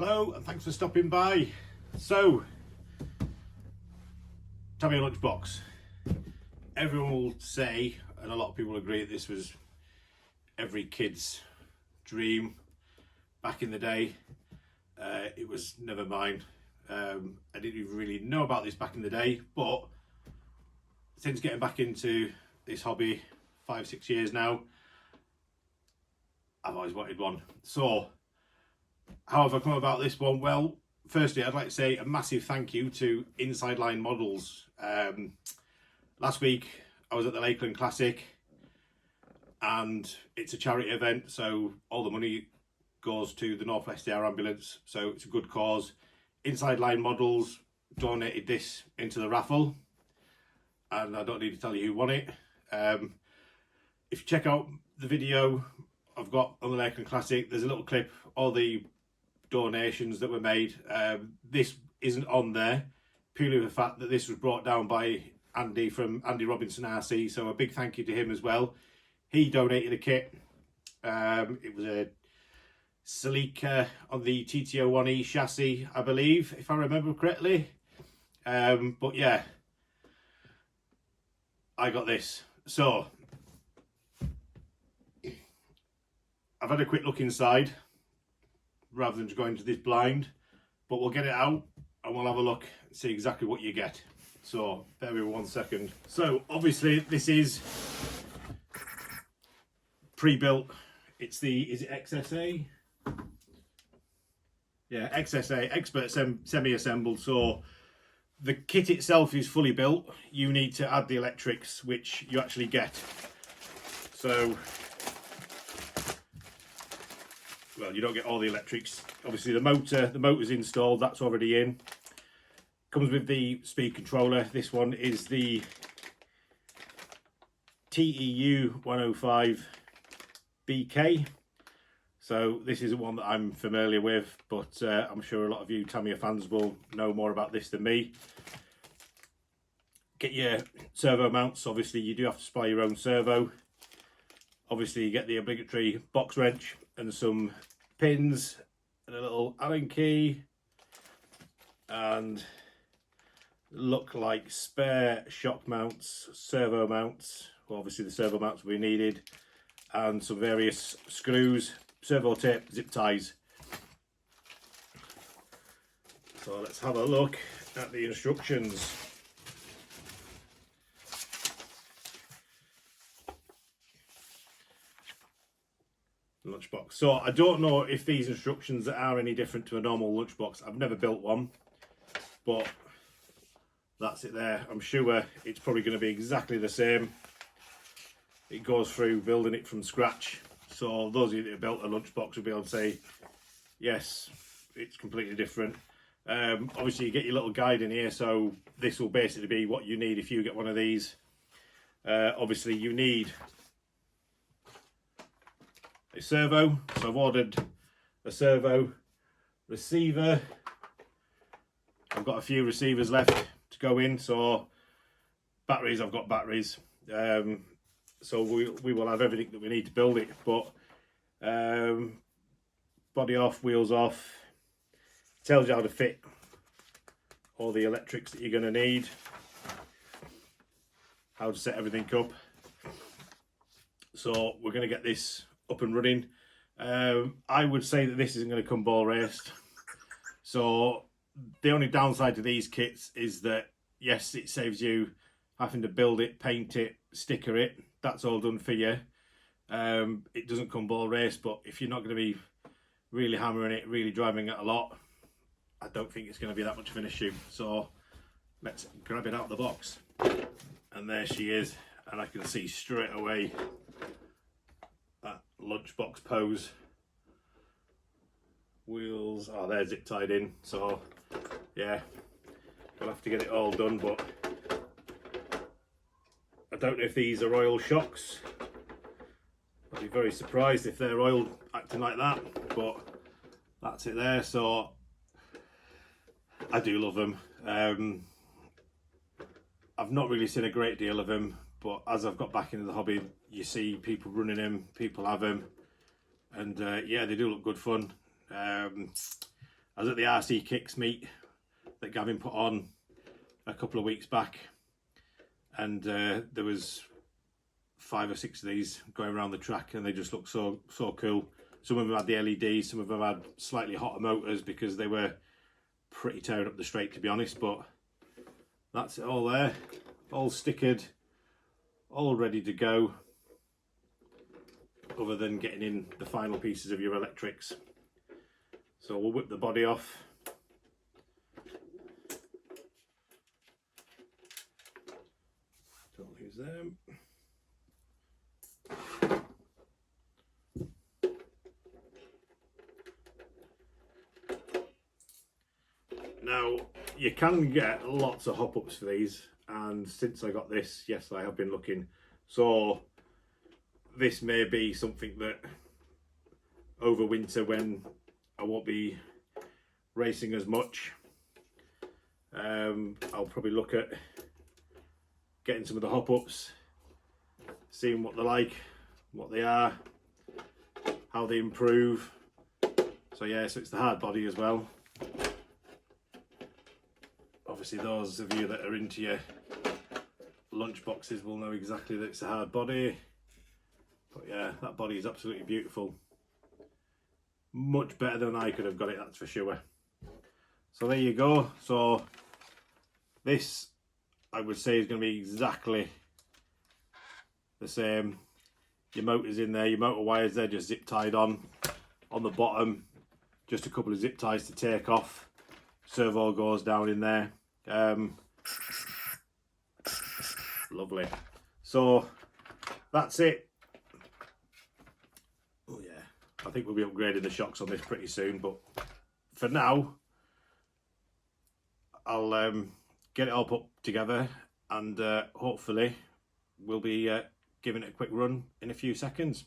Hello and thanks for stopping by. So, Tamiya Lunchbox. Everyone will say, and a lot of people agree, that this was every kid's dream back in the day. It was never mine. I didn't even really know about this back in the day, but since getting back into this hobby 5-6 years now, I've always wanted one. So how have I come about this one? Well, firstly, I'd like to say a massive thank you to Inside Line Models. Last week I was at the Lakeland Classic and it's a charity event, so all the money goes to the North West Air Ambulance, so it's a good cause. Inside Line Models donated this into the raffle and I don't need to tell you who won it. If you check out the video I've got on the Lakeland Classic, there's a little clip, all the donations that were made. This isn't on there purely for the fact that this was brought down by Andy from Andy Robinson RC, so a big thank you to him as well. He donated a kit. It was a Celica on the TTO1E chassis, I believe, if I remember correctly. But yeah, I got this. So I've had a quick look inside rather than just going to this blind, but we'll get it out and we'll have a look and see exactly what you get. So bear with me 1 second. So obviously this is pre-built. It's the, is it XSA? Yeah, XSA, expert semi-assembled. So the kit itself is fully built. You need to add the electrics, which you actually get. So, well, you don't get all the electrics. Obviously the motor's installed, that's already in. Comes with the speed controller. This one is the TEU 105 BK. So this isn't one that I'm familiar with, but I'm sure a lot of you Tamiya fans will know more about this than me. Get your servo mounts. Obviously you do have to supply your own servo. Obviously you get the obligatory box wrench and some pins and a little Allen key and look like spare shock mounts, servo mounts. Well, obviously the servo mounts will be needed, and some various screws, servo tape, zip ties. So let's have a look at the instructions. Lunchbox. So I don't know if these instructions are any different to a normal lunchbox. I've never built one, but that's it there. I'm sure it's probably going to be exactly the same. It goes through building it from scratch. So those of you that have built a lunchbox will be able to say, yes, it's completely different. Obviously you get your little guide in here, so this will basically be what you need if you get one of these. Obviously you need a servo, so I've ordered a servo receiver. I've got a few receivers left to go in, so batteries, I've got batteries. So we will have everything that we need to build it, but body off, wheels off, tells you how to fit all the electrics that you're going to need, how to set everything up. So we're going to get this up and running. I would say that this isn't going to come ball raced. So the only downside to these kits is that, yes, it saves you having to build it, paint it, sticker it. That's all done for you. It doesn't come ball race, but if you're not going to be really hammering it, really driving it a lot, I don't think it's going to be that much of an issue. So let's grab it out of the box. And there she is. And I can see straight away that lunchbox pose. Wheels, oh, they're zip tied in. So yeah, we'll have to get it all done, but I don't know if these are oil shocks. I'd be very surprised if they're oil acting like that, but that's it there. So I do love them. I've not really seen a great deal of them, but as I've got back into the hobby, you see people running them, people have them, and yeah, they do look good fun. I was at the RC Kicks meet that Gavin put on a couple of weeks back, and there was 5 or 6 of these going around the track, and they just look so cool. Some of them had the LEDs, some of them had slightly hotter motors because they were pretty tearing up the straight, to be honest. But that's it all there, all stickered, all ready to go, other than getting in the final pieces of your electrics. So we'll whip the body off. Don't lose them. Now, you can get lots of hop-ups for these, and since I got this, yes, I have been looking. So this may be something that over winter, when I won't be racing as much, I'll probably look at getting some of the hop-ups, seeing what they're like, what they are, how they improve. So yeah, so it's the hard body as well. Obviously those of you that are into your lunchboxes will know exactly that it's a hard body. But yeah, that body is absolutely beautiful. Much better than I could have got it, that's for sure. So there you go. So this, I would say, is going to be exactly the same. Your motor's in there, your motor wires there just zip tied on the bottom. Just a couple of zip ties to take off. Servo goes down in there. Lovely. So that's it. Oh yeah, I think we'll be upgrading the shocks on this pretty soon, but for now I'll get it all put together, and hopefully we'll be giving it a quick run in a few seconds.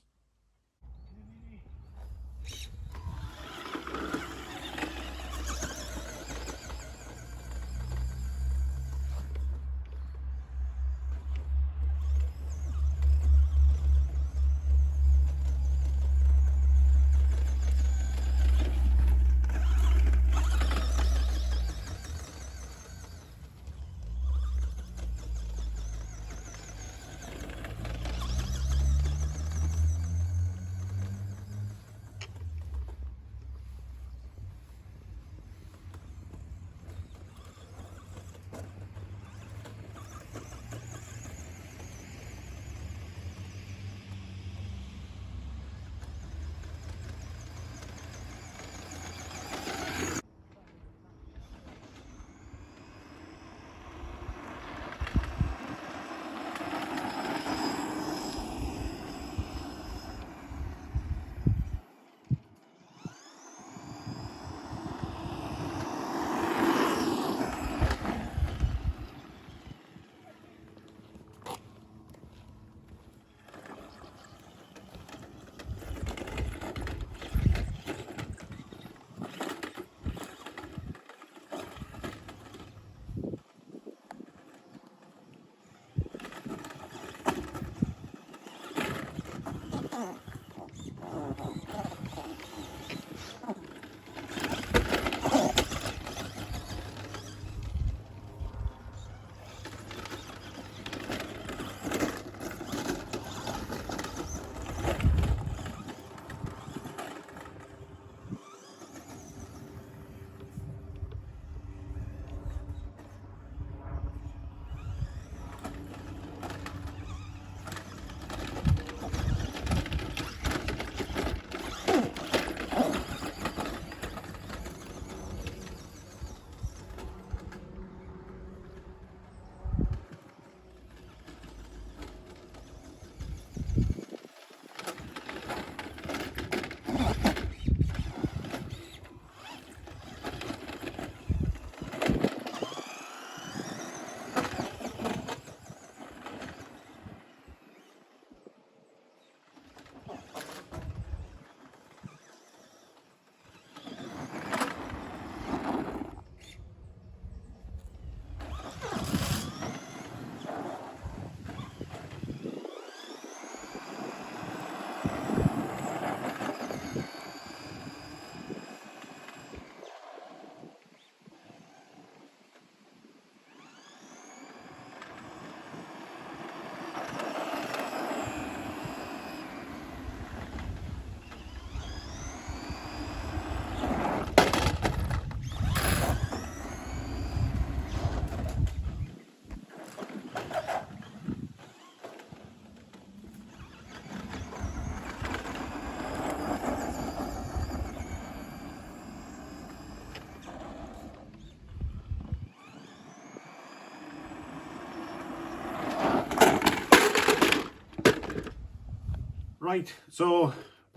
Right, so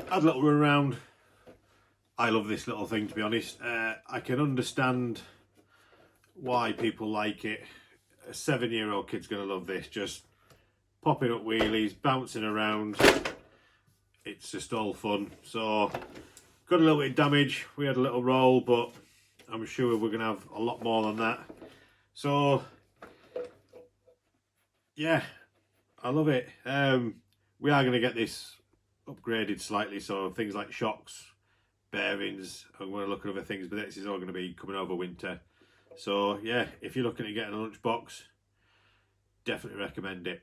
had a little run around. I love this little thing, to be honest. I can understand why people like it. A 7-year-old kid's going to love this. Just popping up wheelies, bouncing around. It's just all fun. So, got a little bit of damage. We had a little roll, but I'm sure we're going to have a lot more than that. So, yeah, I love it. We are going to get this upgraded slightly, so things like shocks, bearings, I'm going to look at other things, but this is all going to be coming over winter. So yeah, if you're looking at getting a lunchbox, definitely recommend it.